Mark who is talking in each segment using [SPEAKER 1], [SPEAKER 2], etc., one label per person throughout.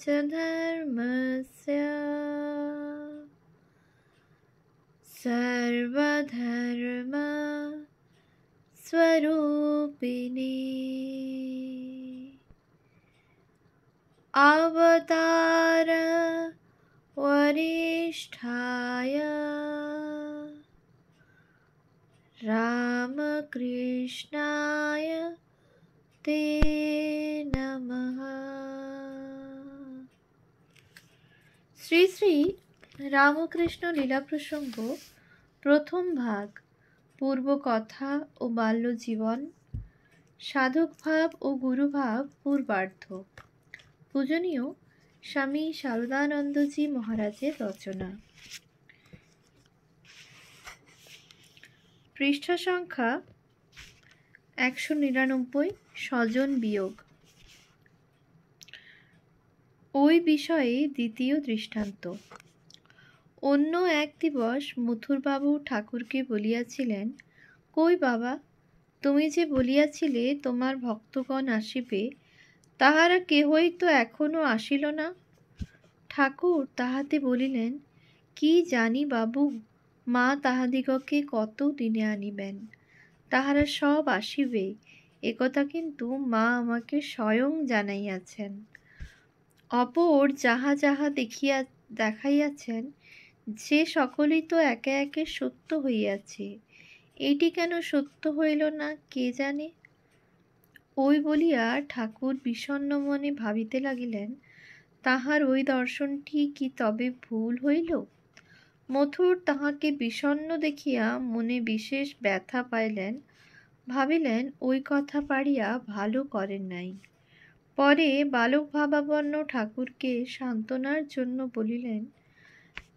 [SPEAKER 1] धर्मस्य सर्वधर्म स्वरूपिणे अवतार वरिष्ठाय रामकृष्णाय ते नमः। শ্রী শ্রী রামকৃষ্ণ লীলা প্রসঙ্গ প্রথম ভাগ, পূর্ব কথা ও বাল্য জীবন, সাধক ভাব ও গুরুভাব পূর্বার্ধ। পূজনীয় স্বামী শারদানন্দজি মহারাজের রচনা। পৃষ্ঠা সংখ্যা 199। স্বজন বিয়োগ। ওই বিষয়ে দ্বিতীয় দৃষ্টান্ত। অন্য এক দিবস মথুরবাবু ঠাকুরকে বলিয়াছিলেন, কই বাবা, তুমি যে বলিয়াছিলে তোমার ভক্তগণ আসিবে, তাহারা কেহই তো এখনো আসিল না। ঠাকুর তাহাতে বলিলেন, কি জানি বাবু, মা তাহাদিগকে কত দিনে আনিবেন, তাহারা সব আসিবে, একথা কিন্তু মা আমাকে স্বয়ং জানাইয়াছেন। অপর যাহা যাহা দেখাইয়াছেন, যে সকলেই তো একে একে সত্য হইয়াছে, এটি কেন সত্য হইল না কে জানে। ওই বলিয়া ঠাকুর বিষণ্ণ মনে ভাবিতে লাগিলেন, তাহার ওই দর্শনটি কি তবে ভুল হইল? মথুর তাহাকে বিষণ্ণ দেখিয়া মনে বিশেষ ব্যথা পাইলেন, ভাবিলেন ওই কথা পাড়িয়া ভালো করেন নাই। পরে বালক ভাবাপন্ন ঠাকুরকে সান্ত্বনার জন্য বলিলেন,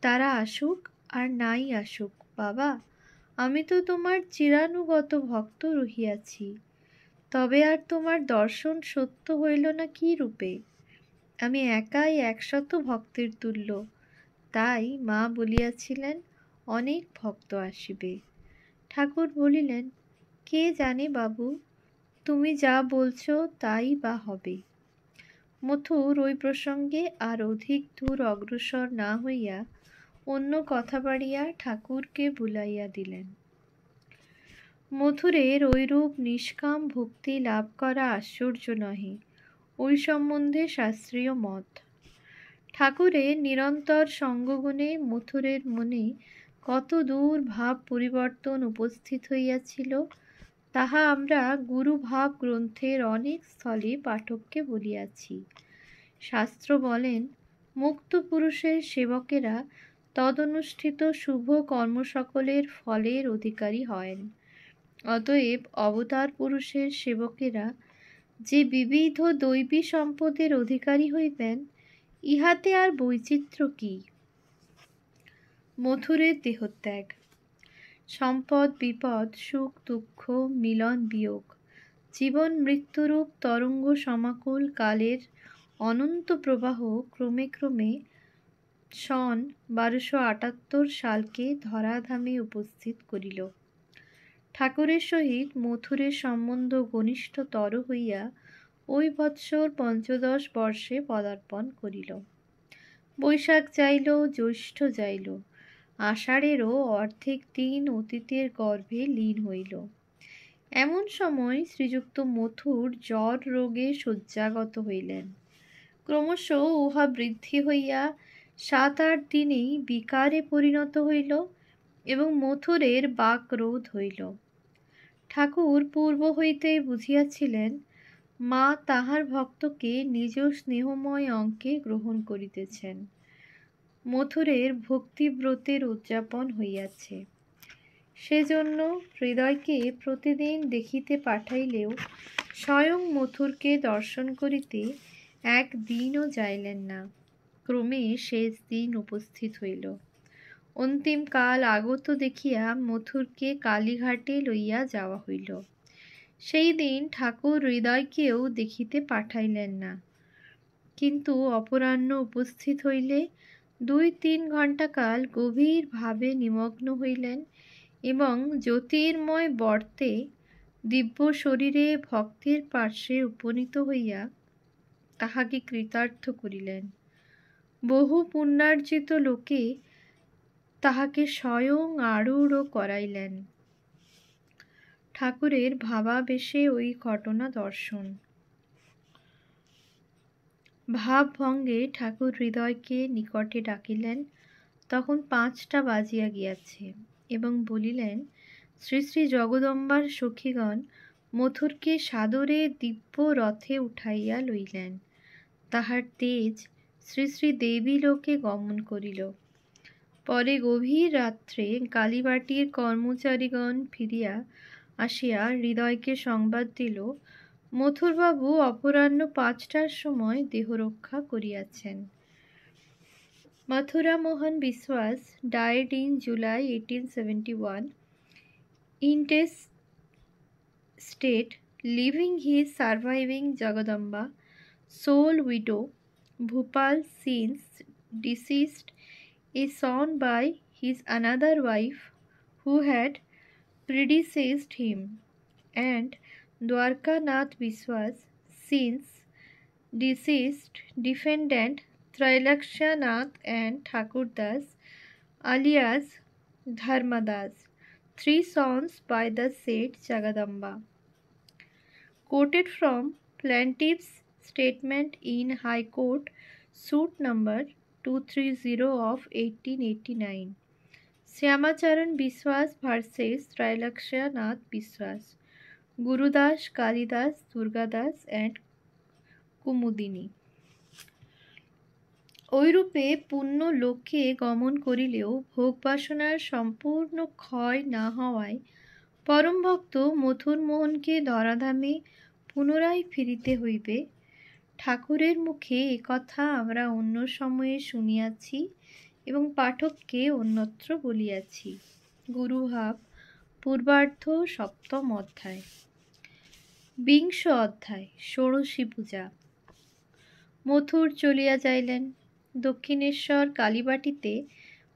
[SPEAKER 1] তারা আসুক আর নাই আসুক বাবা, আমি তো তোমার চিরানুগত ভক্ত রহিয়াছি, তবে আর তোমার দর্শন সত্য হইল না কি রূপে? আমি একাই 100 ভক্তের তুল্য, তাই মা বলিয়াছিলেন অনেক ভক্ত আসিবে। ঠাকুর বলিলেন, কে জানে বাবু, তুমি যা বলছো তাই বা হবে। মথুর ওই প্রসঙ্গে আর অধিক দূর অগ্রসর না হইয়া অন্য কথা বাড়িয়া ঠাকুরকে বুলাইয়া দিলেন। মথুরের ঐরূপ নিষ্কাম ভক্তি লাভ করা আশ্চর্য নহে, ওই সম্বন্ধে শাস্ত্রীয় মত। ঠাকুরের নিরন্তর সঙ্গগুণে মথুরের মনে কত দূর ভাব পরিবর্তন উপস্থিত হইয়াছিল, তাহা আমরা গুরুভাব গ্রন্থের অনেক স্থলে পাঠককে বলিয়াছি। শাস্ত্র বলেন, মুক্ত পুরুষের সেবকেরা তদনুষ্ঠিত শুভ কর্ম সকলের ফলের অধিকারী হন। অতএব অবতার পুরুষের সেবকেরা যে বিবিধ দৈবী সম্পদের অধিকারী হইবেন, ইহাতে আর বৈচিত্র্য কি? মথুরের দেহত্যাগ। সম্পদ বিপদ, সুখ দুঃখ, মিলন বিয়োগ, জীবন মৃত্যুরূপ তরঙ্গ সমাকুল কালের অনন্ত প্রবাহ ক্রমে ক্রমে সন 1278 সালকে ধরাধামে উপস্থিত করিল। ঠাকুরের সহিত মথুরের সম্বন্ধ ঘনিষ্ঠতর হইয়া ওই বৎসর 15 বর্ষে পদার্পণ করিল। বৈশাখ যাইল, জ্যৈষ্ঠ যাইল, আষাঢ়েরও অর্ধেক দিন অতীতের গর্ভে লীন হইল। এমন সময় শ্রীযুক্ত মথুর জ্বর রোগে শয্যাগত হইলেন। ক্রমশ উহা বৃদ্ধি হইয়া 7-8 দিনেই বিকারে পরিণত হইল এবং মথুরের বাকরোধ হইল। ঠাকুর পূর্ব হইতেই বুঝিয়াছিলেন, মা তাহার ভক্তকে নিজ স্নেহময় অঙ্কে গ্রহণ করিতেছেন। মথুরের ভক্তিব্রতের উদযাপন হইয়াছে, সেজন্য হৃদয়কে প্রতিদিন দেখিতে পাঠাইলেও স্বয়ং মথুরকে দর্শন করিতে একদিনও যাইলেন না। ক্রমে শেষ দিন উপস্থিত হইল। অন্তিম কাল আগত দেখিয়া মথুরকে কালীঘাটে লইয়া যাওয়া হইল। সেই দিন ঠাকুর হৃদয়কেও দেখিতে পাঠাইলেন না, কিন্তু অপরাহ্ন উপস্থিত হইলে 2-3 ঘণ্টা কাল গভীর ভাবে নিমগ্ন হইলেন এবং জ্যোতির্ময় বর্তে দিব্য শরীরে ভক্তের পার্শ্বে উপনীত হইয়া তাহাকে কৃতার্থ করিলেন। বহু পুণ্যার্জিত লোকে তাহাকে স্বয়ং আরূঢ় করাইলেন। ঠাকুরের ভাবাবেশে ওই ঘটনা দর্শন। ভাবভঙ্গে ঠাকুর হৃদয়কে নিকটে ডাকিলেন। তখন 5টা বাজিয়া গিয়াছে এবং বলিলেন, শ্রী শ্রী জগদম্বার সখীগণ মথুরকে সাদরে দিব্য রথে উঠাইয়া লইলেন। তাহার তেজ শ্রী শ্রী দেবী লোকে গমন করিল। পরে গভীর রাত্রে কালীবাটির কর্মচারীগণ ফিরিয়া আসিয়া হৃদয়কে সংবাদ দিল, মথুরবাবু অপরাহ্ন 5টার সময় দেহরক্ষা করিয়াছেন। Mathura Mohan Biswas died in July 1871 intestate, leaving his surviving Jagadamba, sole widow, Bhupal since deceased, a son by his another wife who had predeceased him, and Dwarka Nath Biswas since deceased, defendant Trailaksha Nath and Thakur Das alias Dharmadas, 3 sons by the said Jagadamba. Quoted from plaintiff's statement in High Court, suit number 230 of 1889. Syamacharan Biswas versus Trailaksha Nath Biswas, Gurudas, Kalidas, Durgadas and Kumudini. ঐরূপে পুণ্য লোকে গমন করিলেও ভোগ বাসনার সম্পূর্ণ ক্ষয় না হওয়ায় পরম ভক্ত মথুরমোহনকে ধরাধামে পুনরায় ফিরিতে হইবে। ঠাকুরের মুখে একথা আমরা অন্য সময়ে শুনিয়াছি এবং পাঠককে অন্যত্র বলিয়াছি। গুরুভাব পূর্বার্ধ 7ম অধ্যায়। 20 অধ্যায়। ষোড়শী পূজা। মথুর চলিয়া যাইলেন। দক্ষিণেশ্বর কালীবাটিতে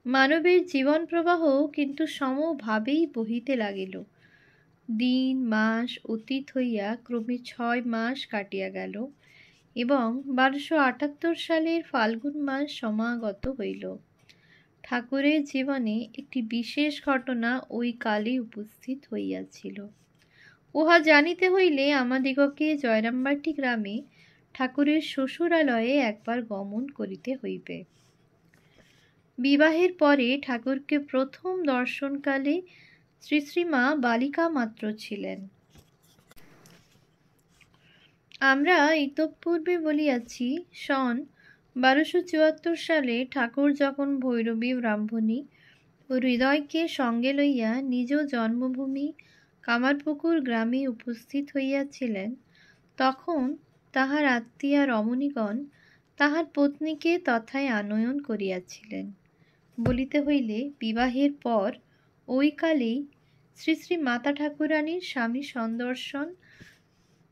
[SPEAKER 1] মানবের জীবন প্রবাহ কিন্তু সমভাবেই বহিতে লাগিল। দিন মাস অতীত হইয়া ক্রমে 6 মাস কাটিয়া গেল এবং 1278 সালের ফাল্গুন মাস সমাগত হইল। ঠাকুরের জীবনে একটি বিশেষ ঘটনা ওই কালে উপস্থিত হইয়াছিল। উহা জানিতে হইলে আমাদিগকে জয়রামবাটি গ্রামে ঠাকুরের শ্বশুরালয়ে একবার গমন করিতে হইবে। বিবাহের পরে ঠাকুরকে প্রথম দর্শনকালে শ্রী শ্রীমা বালিকা মাত্র ছিলেন। আমরা ইতঃপূর্বে বলিয়াছি, সন 1274 সালে ঠাকুর যখন ভৈরবী ব্রাহ্মণী ও হৃদয়কে সঙ্গে লইয়া নিজ জন্মভূমি কামারপুকুর গ্রামে উপস্থিত হইয়াছিলেন, তখন তাহার আত্মীয়া রমণীগণ তাহার পত্নীকে তথায় আনয়ন করিয়াছিলেন। বলিতে হইলে বিবাহের পর ওই কালেই শ্রী শ্রী মাতা ঠাকুরানীর স্বামী সন্দর্শন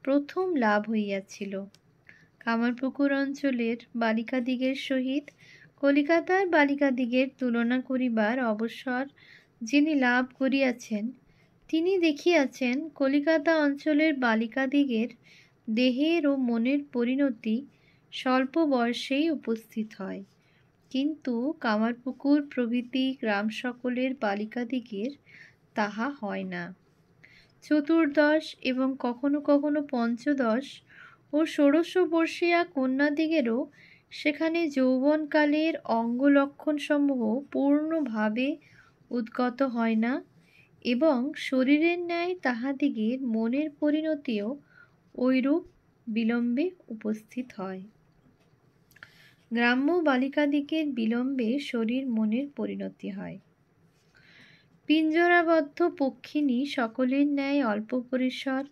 [SPEAKER 1] প্রথম লাভ হইয়াছিল। কামারপুকুর অঞ্চলের বালিকাদিগের সহিত কলিকাতার বালিকাদিগের তুলনা করিবার অবসর যিনি লাভ করিয়াছেন, তিনি দেখিয়াছেন কলিকাতা অঞ্চলের বালিকাদিগের দেহের ও মনের পরিণতি স্বল্প বয়সেই উপস্থিত হয়, কিন্তু কামারপুকুর প্রভৃতি গ্রাম সকলের বালিকাদিগের তাহা হয় না। চতুর্দশ এবং কখনো কখনো পঞ্চদশ ও ষোড়শবর্ষীয়া কন্যাদিগেরও সেখানে যৌবনকালের অঙ্গলক্ষণসমূহ পূর্ণভাবে উদ্গত হয় না এবং শরীরের ন্যায় তাহাদিগের মনের পরিণতিও ঐরূপ বিলম্বে উপস্থিত হয়। গ্রাম্য বালিকাদিগের বিলম্বে শরীর মনের পরিণতি হয়। পিঞ্জরাবদ্ধ পক্ষিণী সকলের ন্যায় অল্প পরিসর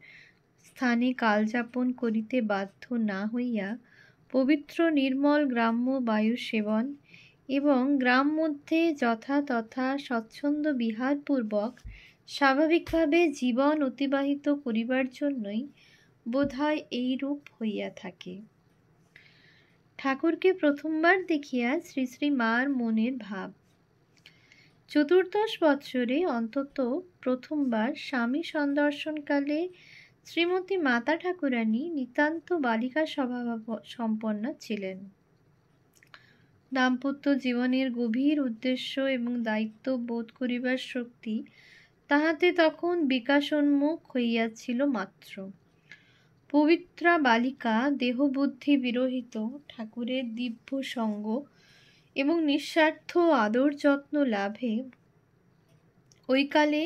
[SPEAKER 1] স্থানে কালযাপন করিতে বাধ্য না হইয়া পবিত্র নির্মল গ্রাম্য বায়ু সেবন এবং গ্রাম মধ্যে যথা তথা স্বচ্ছন্দ বিহারপূর্বক স্বাভাবিকভাবে জীবন অতিবাহিত করিবার জন্যই বোধহয় এইরূপ হইয়া থাকে। ঠাকুরকে প্রথমবার দেখিয়া শ্রী শ্রী মার মনের ভাব। চতুর্দশ বৎসরে অন্তত প্রথমবার স্বামী সন্দর্শনকালে শ্রীমতী মাতা ঠাকুরানী নিতান্ত বালিকা স্বভাব সম্পন্না ছিলেন। দাম্পত্য জীবনের গভীর উদ্দেশ্য এবং দায়িত্ব বোধ করিবার শক্তি তাহাতে তখন বিকাশোন্মুখ হইয়াছিল মাত্র। পবিত্রা বালিকা দেহবুদ্ধি বিরহিত ঠাকুরের দিব্য সঙ্গ এবং নিঃস্বার্থ আদর যত্ন লাভে ওইকালে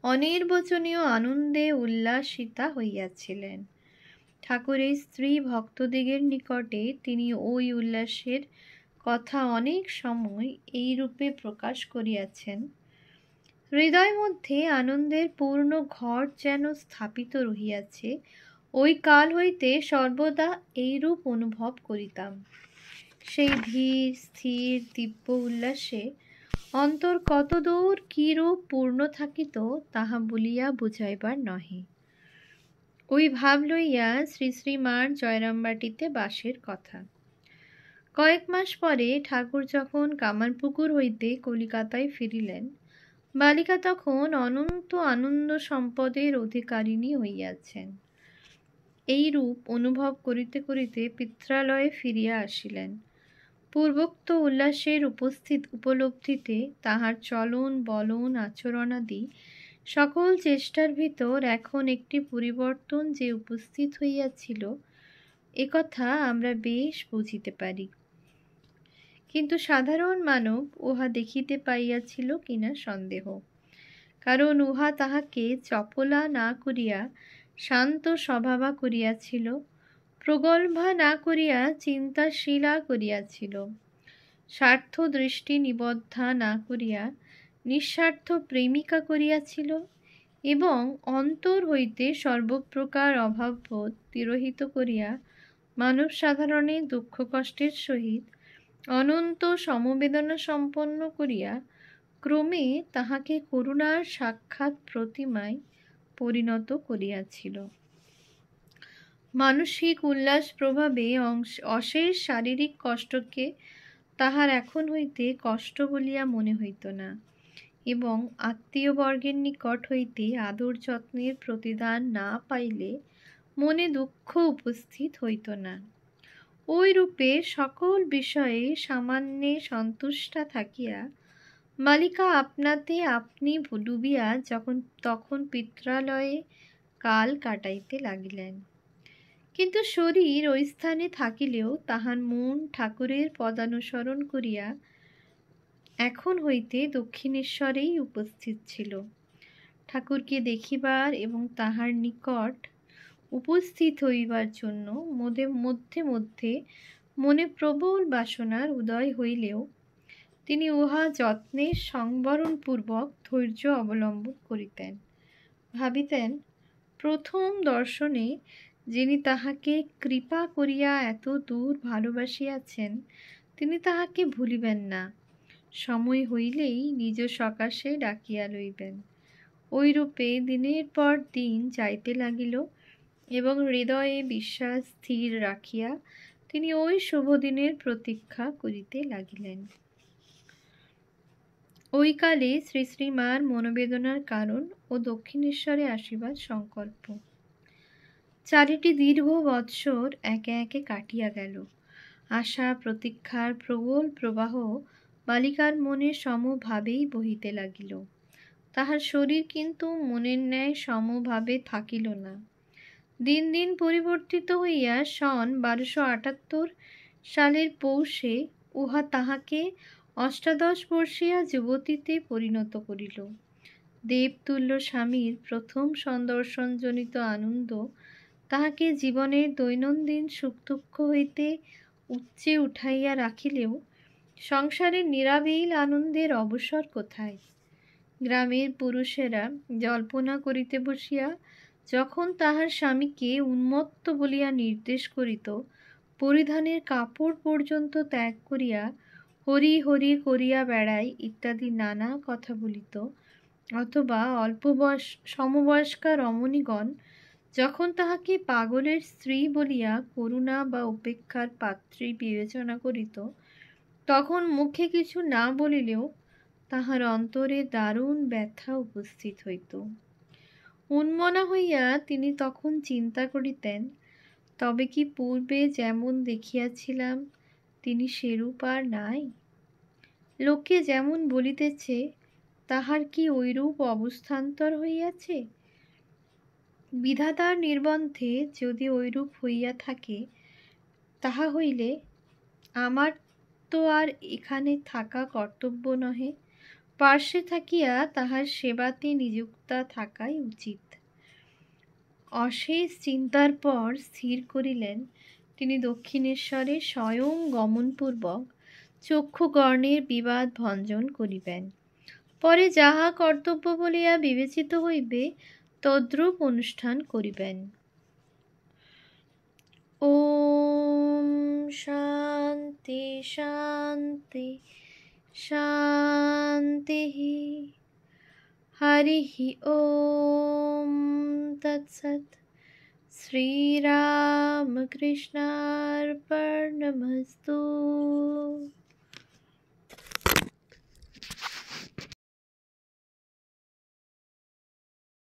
[SPEAKER 1] অনির্বচনীয় আনন্দে উল্লাসিতা হইয়াছিলেন। ঠাকুরের স্ত্রী ভক্তদিগের নিকটে তিনি ওই উল্লাসের কথা অনেক সময় এই রূপে প্রকাশ করিয়াছেন। হৃদয় মধ্যে আনন্দের পূর্ণ ঘর যেন স্থাপিত রহিয়াছে, ওই কাল হইতে সর্বদা এইরূপ অনুভব করিতাম। সেই ধীর স্থির দিব্য উল্লাসে অন্তর কতদূর কিরূপ পূর্ণ থাকিত তাহা বলিয়া বুঝাইবার নহে। ওই ভাব লইয়া শ্রী শ্রীমার জয়রামবাটিতে বাসের কথা। কয়েক মাস পরে ঠাকুর যখন কামারপুকুর হইতে কলিকাতায় ফিরিলেন, বালিকা তখন অনন্ত আনন্দ সম্পদের অধিকারিণী হইয়াছেন। এই রূপ অনুভব করিতে করিতে পিত্রালয়ে ফিরিয়া আসিলেন। পূর্বোক্ত উল্লাসের উপলব্ধিতে তাহার চলন বলন আচরণাদি সকল চেষ্টার ভিতর এখন একটি পরিবর্তন যে উপস্থিত হইয়াছিল, একথা আমরা বেশ বুঝিতে পারি। কিন্তু সাধারণ মানব উহা দেখিতে পাইয়াছিল কিনা সন্দেহ, কারণ উহা তাহাকে চপলা না করিয়া শান্ত স্বভাবা করিয়াছিল, প্রগল্ভা না করিয়া চিন্তাশীলা করিয়াছিল, স্বার্থ দৃষ্টি নিবদ্ধা না করিয়া নিঃস্বার্থ প্রেমিকা করিয়াছিল এবং অন্তর হইতে সর্বপ্রকার অভাববোধ তিরোহিত করিয়া মানব সাধারণের দুঃখ কষ্টের সহিত অনন্ত সমবেদনা সম্পন্ন করিয়া ক্রমে তাহাকে করুণার সাক্ষাৎ প্রতিমায় পরিণত করিয়াছিল। মানসিক উল্লাস প্রভাবে অশেষ শারীরিক কষ্টকে তাহার এখন হইতে কষ্ট বলিয়া মনে হইত না এবং আত্মীয়বর্গের নিকট হইতে আদর যত্নের প্রতিদান না পাইলে মনে দুঃখ উপস্থিত হইত না। ওই রূপে সকল বিষয়ে সামান্যে সন্তুষ্টা থাকিয়া বালিকা আপনাতে আপনি ডুবিয়া তখন পিত্রালয়ে কাল কাটাইতে লাগিলেন। কিন্তু শরীর ওই স্থানে থাকিলেও তাহার মন ঠাকুরের পদানুসরণ করিয়া এখন হইতে দক্ষিণেশ্বরেই উপস্থিত ছিল। ঠাকুরকে দেখিবার এবং তাহার নিকট উপস্থিত হইবার জন্য মধ্যে মধ্যে মনে প্রবল বাসনার উদয় হইলেও তিনি উহা যত্নের সংবরণপূর্বক ধৈর্য অবলম্বন করিতেন। ভাবিতেন, প্রথম দর্শনে যিনি তাহাকে কৃপা করিয়া এত দূর ভালোবাসিয়াছেন, তিনি তাহাকে ভুলিবেন না, সময় হইলেই নিজ সকাশে ডাকিয়া লইবেন। ওইরূপে দিনের পর দিন যাইতে লাগিল এবং হৃদয়ে বিশ্বাস স্থির রাখিয়া তিনি ওই শুভদিনের প্রতীক্ষা করিতে লাগিলেন। ওই কালে শ্রী শ্রীমার মনোবেদনার কারণ ও দক্ষিণেশ্বরে আসিবার সংকল্প। 4টি দীর্ঘ বৎসর একে একে কাটিয়া গেল। আশা প্রতীক্ষার প্রবল প্রবাহ বালিকার মনে সমভাবেই বহিতে লাগিল। তাহার শরীর কিন্তু মনের ন্যায় সমভাবে থাকিল না। দিন দিন পরিবর্তিত হইয়া সন 1278 সালের পৌষে উহা তাহাকে 18 বর্ষীয়া যুবতীতে পরিণত করিল। দেবতুল্য স্বামীর প্রথম সন্দর্শনজনিত আনন্দ তাহাকে জীবনের দৈনন্দিন সুখ দুঃখ হইতে উচ্চে উঠাইয়া রাখিলেও সংসারের নিরাবিল আনন্দের অবসর কোথায়? গ্রামের পুরুষেরা জল্পনা করিতে বসিয়া যখন তাহার স্বামীকে উন্মত্ত বলিয়া নির্দেশ করিত, পরিধানের কাপড় পর্যন্ত ত্যাগ করিয়া হরি হরি করিয়া বেড়াই ইত্যাদি নানা কথা বলিত, অথবা সমবয়স্কা রমণীগণ যখন তাহাকে পাগলের স্ত্রী বলিয়া করুণা বা উপেক্ষার পাত্রী বিবেচনা করিত, তখন মুখে কিছু না বলিলেও তাহার অন্তরে দারুণ ব্যথা উপস্থিত হইত। উন্মনা হইয়া তিনি তখন চিন্তা করিতেন, তবে কি পূর্বে যেমন দেখিয়াছিলাম তিনি সেরূপ আর নাই? লোকে যেমন বলিতেছে, তাহার কি ঐরূপ অবস্থান্তর হইয়াছে? বিধাতার নির্বন্ধে যদি ঐরূপ হইয়া থাকে, তাহা হইলে আমার তো আর এখানে থাকা কর্তব্য নহে, পার্শ্বে থাকিয়া তাহার সেবাতে নিযুক্তা থাকাই উচিত। অশেষ চিন্তার পর স্থির করিলেন তিনি দক্ষিণেশ্বরে স্বয়ং গমনপূর্বক চক্ষুকর্ণের বিবাদ ভঞ্জন করিবেন। পরে যাহা কর্তব্য বলিয়া বিবেচিত হইবে তদ্রূপ অনুষ্ঠান করিবেন। ওম শান্তি শান্তি শান্তি। হরিঃ ওম তৎসৎ। শ্রীরামকৃষ্ণার্পণমস্তু।